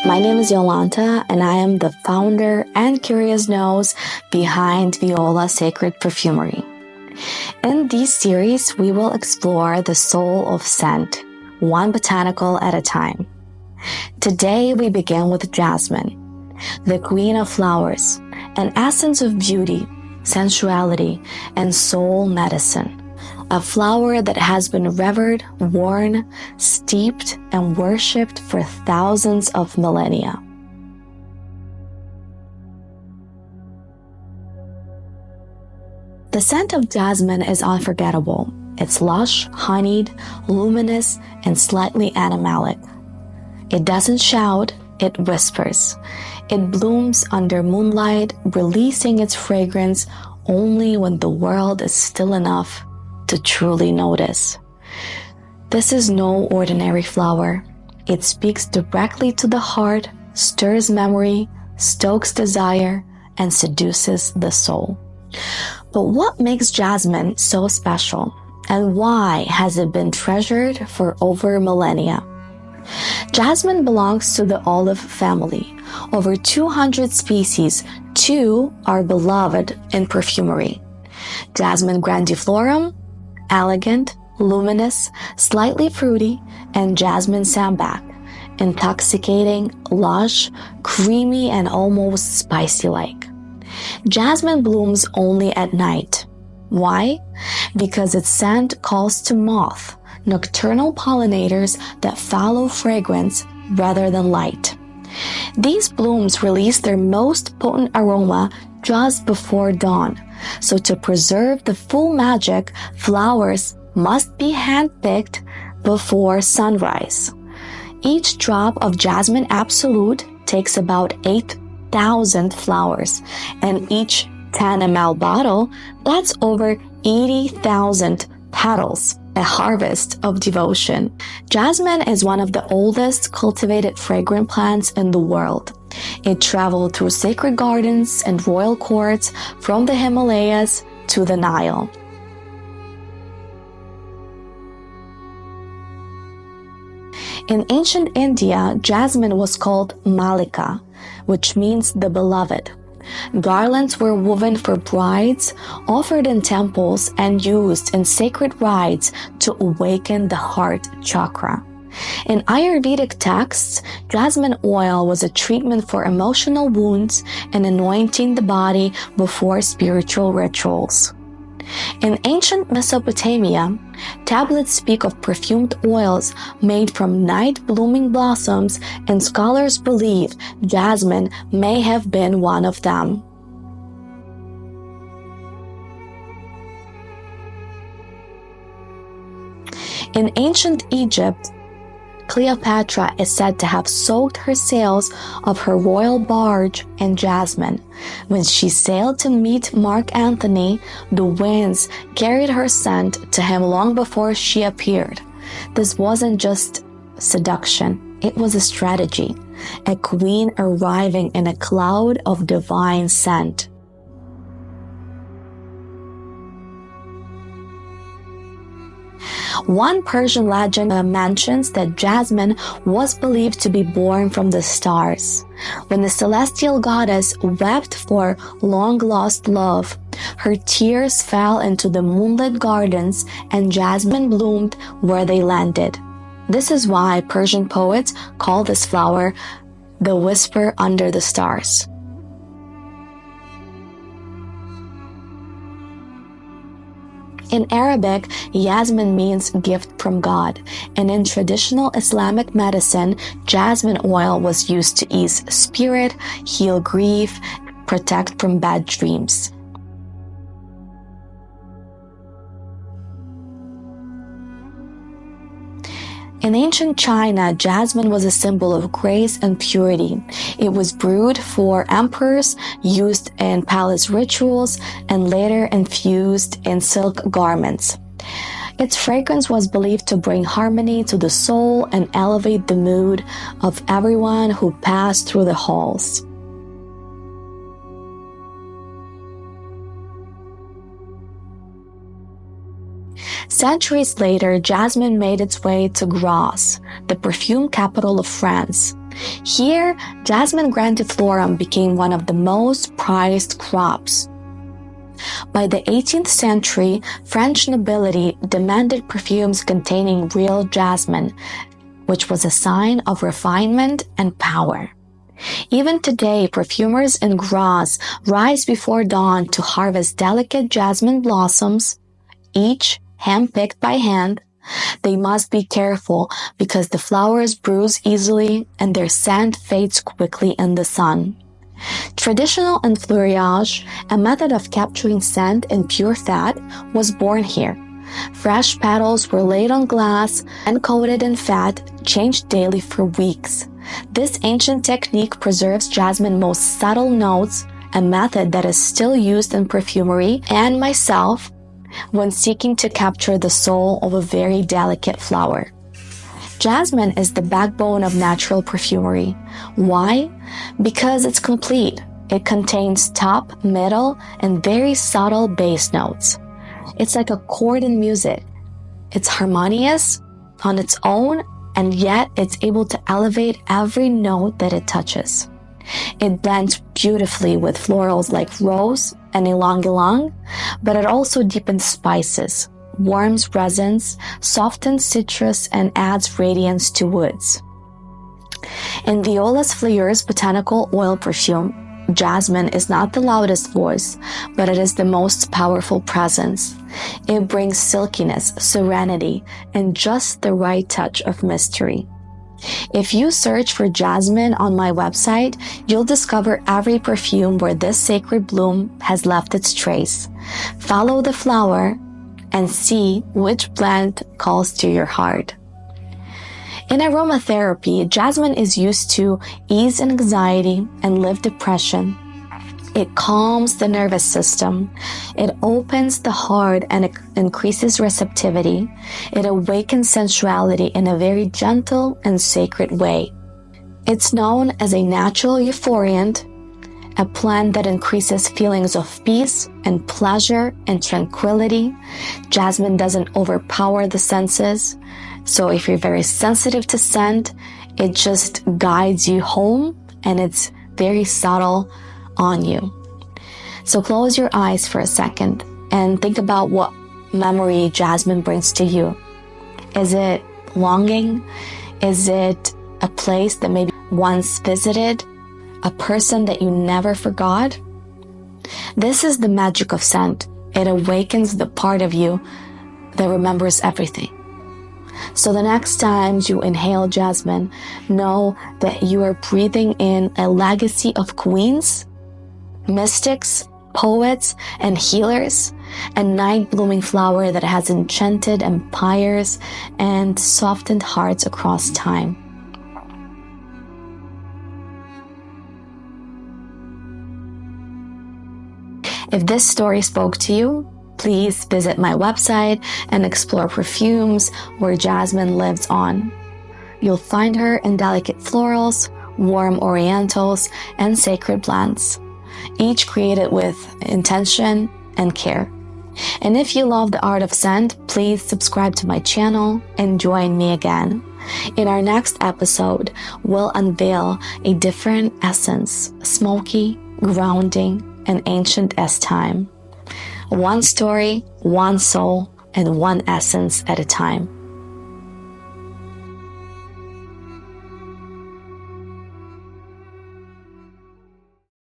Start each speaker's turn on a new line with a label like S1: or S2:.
S1: My name is Iolanta, and I am the founder and curious nose behind VIOLA Sacred Perfumery. In this series, we will explore the soul of scent, one botanical at a time. Today, we begin with Jasmine, the queen of flowers, an essence of beauty, sensuality, and soul medicine. A flower that has been revered, worn, steeped, and worshipped for thousands of millennia. The scent of jasmine is unforgettable. It's lush, honeyed, luminous, and slightly animalic. It doesn't shout, it whispers. It blooms under moonlight, releasing its fragrance only when the world is still enough to truly notice. This is no ordinary flower. It speaks directly to the heart, stirs memory, stokes desire, and seduces the soul. But what makes jasmine so special, and why has it been treasured for over millennia? Jasmine belongs to the olive family. Over 200 species, 2 are beloved in perfumery. Jasmine grandiflorum, elegant, luminous, slightly fruity, and jasmine sambac, intoxicating, lush, creamy, and almost spicy-like. Jasmine blooms only at night. Why? Because its scent calls to moth, nocturnal pollinators that follow fragrance rather than light. These blooms release their most potent aroma just before dawn. So to preserve the full magic, flowers must be handpicked before sunrise. Each drop of jasmine absolute takes about 8,000 flowers, and each 10 ml bottle, that's over 80,000 petals, a harvest of devotion. Jasmine is one of the oldest cultivated fragrant plants in the world. It traveled through sacred gardens and royal courts from the Himalayas to the Nile. In ancient India, jasmine was called Malika, which means the beloved. Garlands were woven for brides, offered in temples, and used in sacred rites to awaken the heart chakra. In Ayurvedic texts, jasmine oil was a treatment for emotional wounds and anointing the body before spiritual rituals. In ancient Mesopotamia, tablets speak of perfumed oils made from night-blooming blossoms, and scholars believe jasmine may have been one of them. In ancient Egypt, Cleopatra is said to have soaked her sails of her royal barge in jasmine. When she sailed to meet Mark Antony, the winds carried her scent to him long before she appeared. This wasn't just seduction, it was a strategy, a queen arriving in a cloud of divine scent. One Persian legend mentions that jasmine was believed to be born from the stars. When the celestial goddess wept for long-lost love, her tears fell into the moonlit gardens, and jasmine bloomed where they landed. This is why Persian poets call this flower the whisper under the stars. In Arabic, jasmine means gift from God, and in traditional Islamic medicine, jasmine oil was used to ease spirit, heal grief, protect from bad dreams. In ancient China, jasmine was a symbol of grace and purity. It was brewed for emperors, used in palace rituals, and later infused in silk garments. Its fragrance was believed to bring harmony to the soul and elevate the mood of everyone who passed through the halls. Centuries later, jasmine made its way to Grasse, the perfume capital of France. Here, jasmine grandiflorum became one of the most prized crops. By the 18th century, French nobility demanded perfumes containing real jasmine, which was a sign of refinement and power. Even today, perfumers in Graz rise before dawn to harvest delicate jasmine blossoms, each hand-picked by hand. They must be careful because the flowers bruise easily and their scent fades quickly in the sun. Traditional enfleurage, a method of capturing scent in pure fat, was born here. Fresh petals were laid on glass and coated in fat, changed daily for weeks. This ancient technique preserves jasmine's most subtle notes, a method that is still used in perfumery and myself when seeking to capture the soul of a very delicate flower. Jasmine is the backbone of natural perfumery. Why? Because it's complete. It contains top, middle, and very subtle bass notes. It's like a chord in music. It's harmonious on its own, and yet it's able to elevate every note that it touches. It blends beautifully with florals like rose and ylang-ylang, but it also deepens spices, warms resins, softens citrus, and adds radiance to woods. In VIOLA Sacred's botanical oil perfume, jasmine is not the loudest voice, but it is the most powerful presence. It brings silkiness, serenity, and just the right touch of mystery. If you search for jasmine on my website, you'll discover every perfume where this sacred bloom has left its trace. Follow the flower and see which blend calls to your heart. In aromatherapy, jasmine is used to ease anxiety and lift depression. It calms the nervous system. It opens the heart and it increases receptivity. It awakens sensuality in a very gentle and sacred way. It's known as a natural euphoriant, a plant that increases feelings of peace and pleasure and tranquility. Jasmine doesn't overpower the senses. So if you're very sensitive to scent, it just guides you home and it's very subtle on you. So close your eyes for a second and think about what memory jasmine brings to you. Is it longing? Is it a place that maybe once visited? A person that you never forgot? This is the magic of scent. It awakens the part of you that remembers everything. So the next time you inhale jasmine, know that you are breathing in a legacy of queens, mystics, poets, and healers, a night-blooming flower that has enchanted empires and softened hearts across time. If this story spoke to you, please visit my website and explore perfumes where jasmine lives on. You'll find her in delicate florals, warm orientals, and sacred blends, each created with intention and care. And if you love the art of scent, please subscribe to my channel and join me again. In our next episode, we'll unveil a different essence, smoky, grounding, and ancient as time. One story, one soul, and one essence at a time.